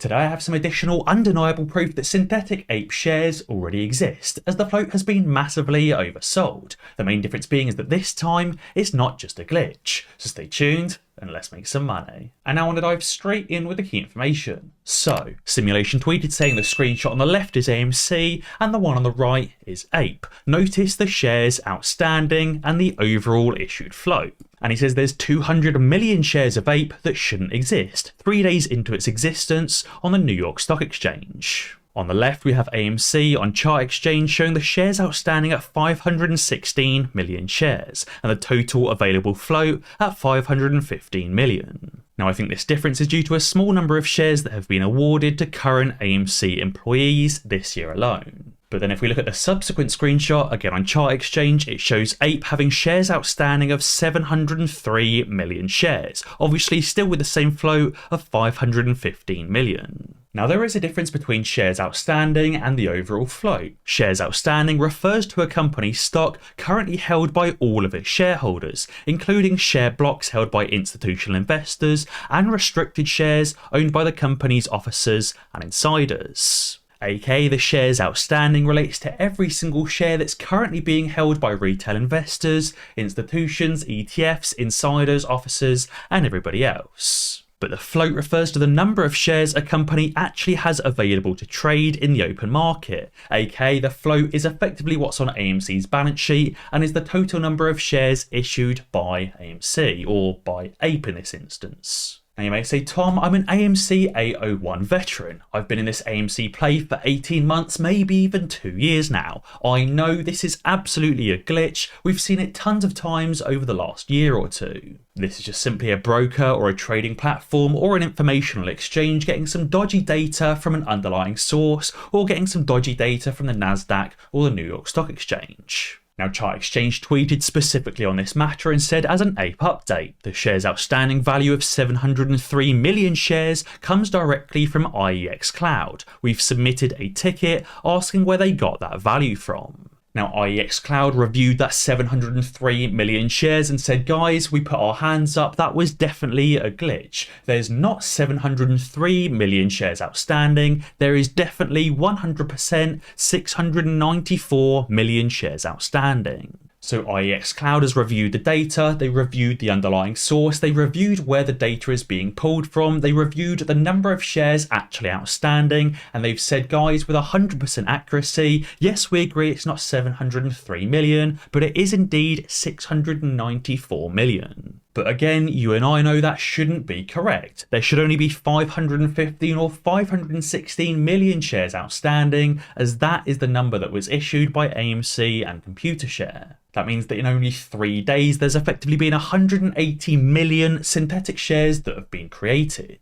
Today I have some additional undeniable proof that synthetic ape shares already exist, as the float has been massively oversold. The main difference being is that this time it's not just a glitch. So stay tuned and let's make some money. And now I want to dive straight in with the key information. So, Simulation tweeted saying the screenshot on the left is AMC and the one on the right is Ape. Notice the shares outstanding and the overall issued float. And he says there's 200 million shares of Ape that shouldn't exist, 3 days into its existence on the New York Stock Exchange. On the left, we have AMC on Chart Exchange showing the shares outstanding at 516 million shares and the total available float at 515 million. Now, I think this difference is due to a small number of shares that have been awarded to current AMC employees this year alone. But then if we look at the subsequent screenshot, again on Chart Exchange, it shows Ape having shares outstanding of 703 million shares, obviously still with the same float of 515 million. Now, there is a difference between shares outstanding and the overall float. Shares outstanding refers to a company's stock currently held by all of its shareholders, including share blocks held by institutional investors and restricted shares owned by the company's officers and insiders. aka the shares outstanding relates to every single share that's currently being held by retail investors, institutions, ETFs, insiders, officers, and everybody else. But the float refers to the number of shares a company actually has available to trade in the open market, aka the float is effectively what's on AMC's balance sheet and is the total number of shares issued by AMC, or by Ape in this instance. Now you may say, Tom, I'm an AMC 801 veteran. I've been in this AMC play for 18 months, maybe even 2 years now. I know this is absolutely a glitch. We've seen it tons of times over the last year or two. This is just simply a broker or a trading platform or an informational exchange getting some dodgy data from an underlying source, or getting some dodgy data from the NASDAQ or the New York Stock Exchange. Now, Chart Exchange tweeted specifically on this matter and said, as an Ape update, the shares outstanding value of 703 million shares comes directly from IEX Cloud. We've submitted a ticket asking where they got that value from. Now, IEX Cloud reviewed that 703 million shares and said, guys, we put our hands up, that was definitely a glitch. There's not 703 million shares outstanding, there is definitely 100% 694 million shares outstanding. So IEX Cloud has reviewed the data, they reviewed the underlying source, they reviewed where the data is being pulled from, they reviewed the number of shares actually outstanding, and they've said, guys, with 100% accuracy, yes, we agree it's not 703 million, but it is indeed 694 million. But again, you and I know that shouldn't be correct. There should only be 515 or 516 million shares outstanding, as that is the number that was issued by AMC and Computershare. That means that in only 3 days, there's effectively been 180 million synthetic shares that have been created.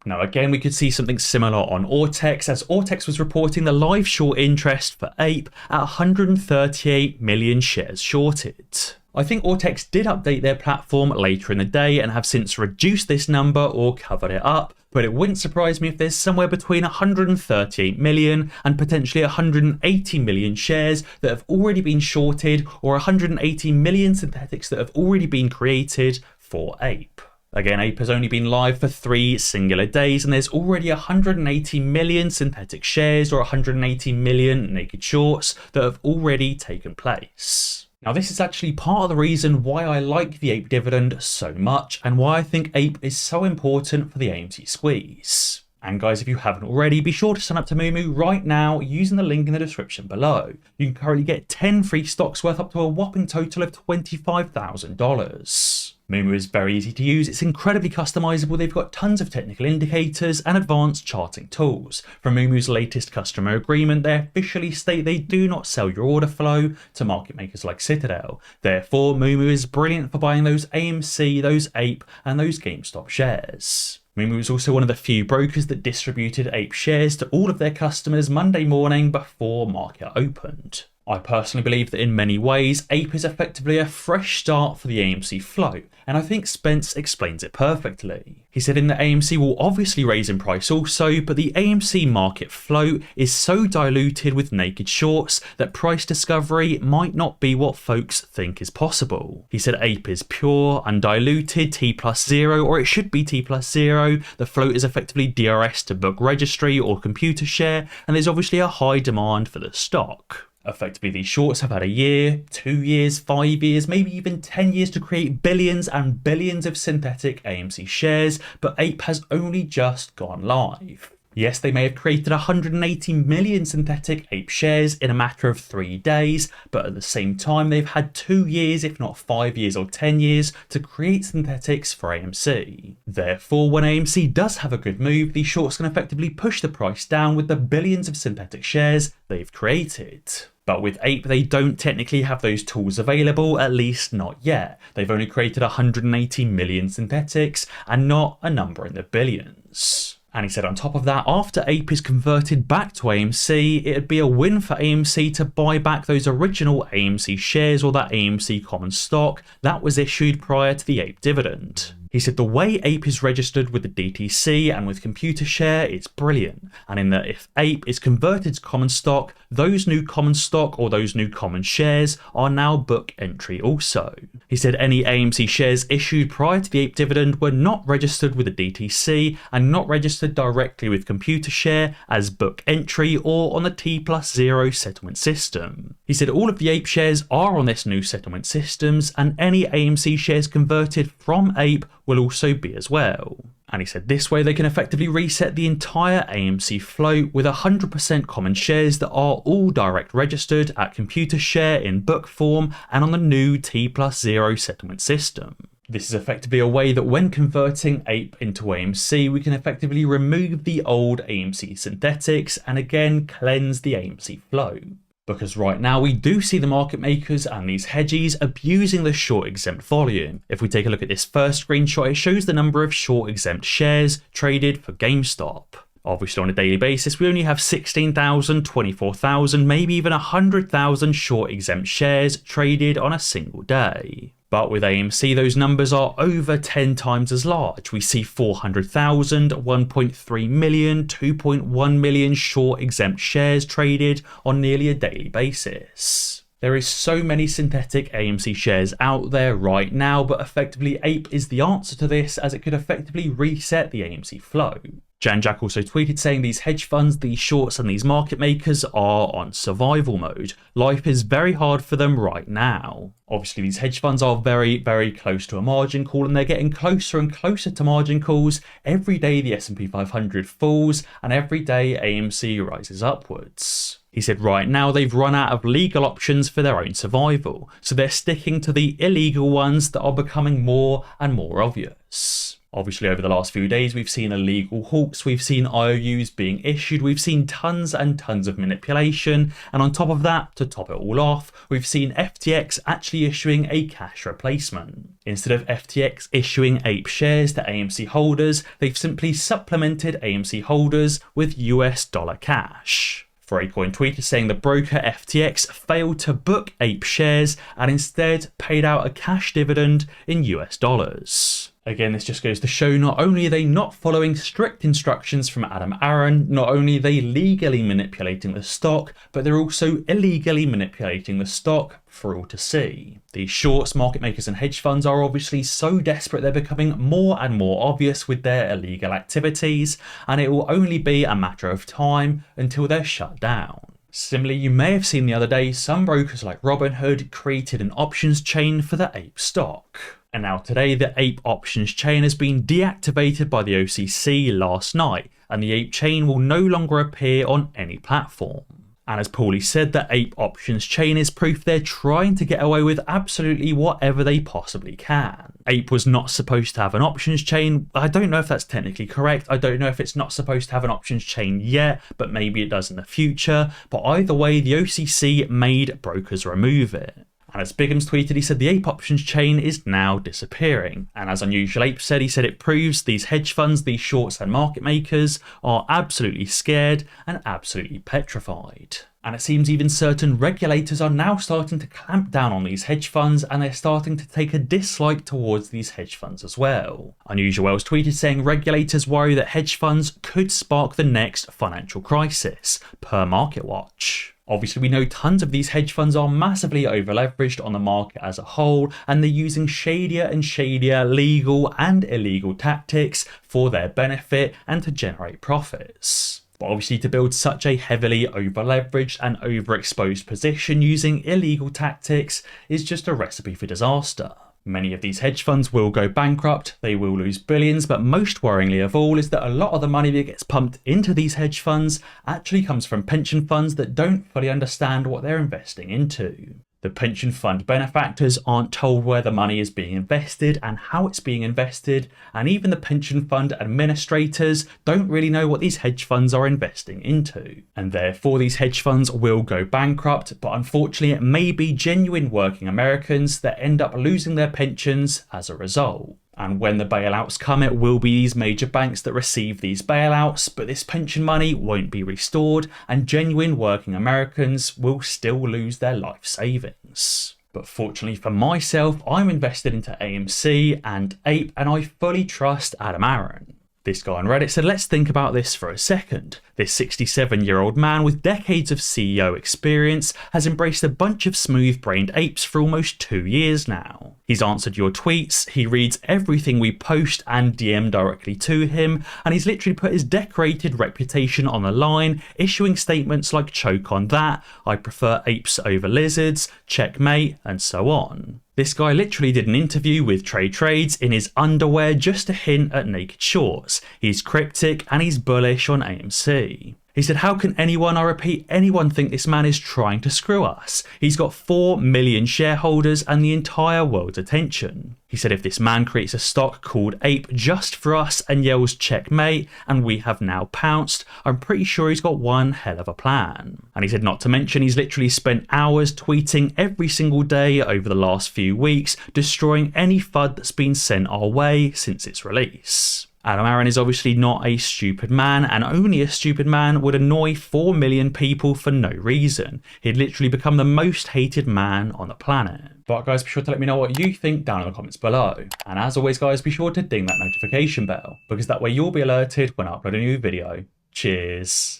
Now again, we could see something similar on Ortex, as Ortex was reporting the live short interest for Ape at 138 million shares shorted. I think Ortex did update their platform later in the day and have since reduced this number or covered it up, but it wouldn't surprise me if there's somewhere between 138 million and potentially 180 million shares that have already been shorted, or 180 million synthetics that have already been created for Ape. Again, Ape has only been live for 3 singular days and there's already 180 million synthetic shares or 180 million naked shorts that have already taken place. Now, this is actually part of the reason why I like the Ape dividend so much and why I think Ape is so important for the AMC squeeze. And guys, if you haven't already, be sure to sign up to Moomoo right now using the link in the description below. You can currently get 10 free stocks worth up to a whopping total of $25,000. Moomoo is very easy to use, it's incredibly customizable, they've got tons of technical indicators and advanced charting tools. From Moomoo's latest customer agreement, they officially state they do not sell your order flow to market makers like Citadel. Therefore, Moomoo is brilliant for buying those AMC, those Ape, and those GameStop shares. Moomoo is also one of the few brokers that distributed Ape shares to all of their customers Monday morning before market opened. I personally believe that in many ways, APE is effectively a fresh start for the AMC float, and I think Spence explains it perfectly. He said in that AMC will obviously raise in price also, but the AMC market float is so diluted with naked shorts that price discovery might not be what folks think is possible. He said APE is pure, undiluted, T+0, or it should be T+0. The float is effectively DRS to book registry or computer share, and there's obviously a high demand for the stock. Effectively, these shorts have had a year, 2 years, 5 years, maybe even 10 years to create billions and billions of synthetic AMC shares, but APE has only just gone live. Yes, they may have created 180 million synthetic APE shares in a matter of 3 days, but at the same time they've had 2 years, if not 5 years or 10 years, to create synthetics for AMC. Therefore, when AMC does have a good move, these shorts can effectively push the price down with the billions of synthetic shares they've created. But with APE, they don't technically have those tools available, at least not yet. They've only created 180 million synthetics and not a number in the billions. And he said on top of that, after APE is converted back to AMC, it'd be a win for AMC to buy back those original AMC shares or that AMC common stock that was issued prior to the APE dividend. He said the way APE is registered with the DTC and with computer share is brilliant, and in that if APE is converted to common stock, those new common stock or those new common shares are now book entry also. He said any AMC shares issued prior to the APE dividend were not registered with the DTC and not registered directly with computer share as book entry or on the T+0 settlement system. He said all of the APE shares are on this new settlement systems, and any AMC shares converted from APE will also be as well. And he said this way they can effectively reset the entire AMC float with 100% common shares that are all direct registered at computer share in book form and on the new T+0 settlement system. This is effectively a way that when converting APE into AMC, we can effectively remove the old AMC synthetics and again cleanse the AMC float. Because right now we do see the market makers and these hedgies abusing the short exempt volume. If we take a look at this first screenshot, it shows the number of short exempt shares traded for GameStop. Obviously on a daily basis, we only have 16,000, 24,000, maybe even 100,000 short exempt shares traded on a single day. But with AMC, those numbers are over 10 times as large. We see 400,000, 1.3 million, 2.1 million short exempt shares traded on nearly a daily basis. There is so many synthetic AMC shares out there right now, but effectively APE is the answer to this as it could effectively reset the AMC flow. Jan Jack also tweeted saying these hedge funds, these shorts and these market makers are on survival mode. Life is very hard for them right now. Obviously these hedge funds are very, very close to a margin call and they're getting closer and closer to margin calls. Every day the S&P 500 falls and every day AMC rises upwards. He said right now they've run out of legal options for their own survival, so they're sticking to the illegal ones that are becoming more and more obvious. Obviously over the last few days we've seen illegal hawks, we've seen IOUs being issued, we've seen tons and tons of manipulation, and on top of that, to top it all off, we've seen FTX actually issuing a cash replacement. Instead of FTX issuing APE shares to AMC holders, they've simply supplemented AMC holders with US dollar cash. Freightcoin tweeted saying the broker FTX failed to book APE shares and instead paid out a cash dividend in US dollars. Again, this just goes to show not only are they not following strict instructions from Aron, not only are they legally manipulating the stock, but they're also illegally manipulating the stock for all to see. These shorts, market makers and hedge funds are obviously so desperate they're becoming more and more obvious with their illegal activities, and it will only be a matter of time until they're shut down. Similarly, you may have seen the other day some brokers like Robinhood created an options chain for the APE stock. And now today the APE options chain has been deactivated by the OCC last night, and the APE chain will no longer appear on any platform. And as Paulie said, the APE options chain is proof they're trying to get away with absolutely whatever they possibly can. APE was not supposed to have an options chain. I don't know if that's technically correct. I don't know if it's not supposed to have an options chain yet, but maybe it does in the future. But either way, the OCC made brokers remove it. And as Bigham's tweeted, he said the APE options chain is now disappearing. And as Unusual Ape said, he said it proves these hedge funds, these shorts and market makers are absolutely scared and absolutely petrified. And it seems even certain regulators are now starting to clamp down on these hedge funds, and they're starting to take a dislike towards these hedge funds as well. Unusual Wells tweeted saying regulators worry that hedge funds could spark the next financial crisis, per MarketWatch. Obviously, we know tons of these hedge funds are massively over-leveraged on the market as a whole, and they're using shadier and shadier legal and illegal tactics for their benefit and to generate profits. But obviously, to build such a heavily over-leveraged and overexposed position using illegal tactics is just a recipe for disaster. Many of these hedge funds will go bankrupt, they will lose billions, but most worryingly of all is that a lot of the money that gets pumped into these hedge funds actually comes from pension funds that don't fully understand what they're investing into. The pension fund benefactors aren't told where the money is being invested and how it's being invested, and even the pension fund administrators don't really know what these hedge funds are investing into. And therefore these hedge funds will go bankrupt, but unfortunately it may be genuine working Americans that end up losing their pensions as a result. And when the bailouts come, it will be these major banks that receive these bailouts, but this pension money won't be restored, and genuine working Americans will still lose their life savings. But fortunately for myself, I'm invested into AMC and Ape, and I fully trust Aron. This guy on Reddit said, let's think about this for a second. This 67-year-old man with decades of CEO experience has embraced a bunch of smooth-brained apes for almost 2 years now. He's answered your tweets, he reads everything we post and DM directly to him, and he's literally put his decorated reputation on the line, issuing statements like choke on that, I prefer apes over lizards, checkmate, and so on. This guy literally did an interview with Trades in his underwear just to hint at naked shorts. He's cryptic and he's bullish on AMC. He said, how can anyone, I repeat, anyone think this man is trying to screw us? He's got 4 million shareholders and the entire world's attention. He said, if this man creates a stock called Ape just for us and yells checkmate and we have now pounced, I'm pretty sure he's got one hell of a plan. And he said, not to mention he's literally spent hours tweeting every single day over the last few weeks, destroying any FUD that's been sent our way since its release. Aron is obviously not a stupid man, and only a stupid man would annoy 4 million people for no reason. He'd literally become the most hated man on the planet. But guys, be sure to let me know what you think down in the comments below. And as always guys, be sure to ding that notification bell, because that way you'll be alerted when I upload a new video. Cheers.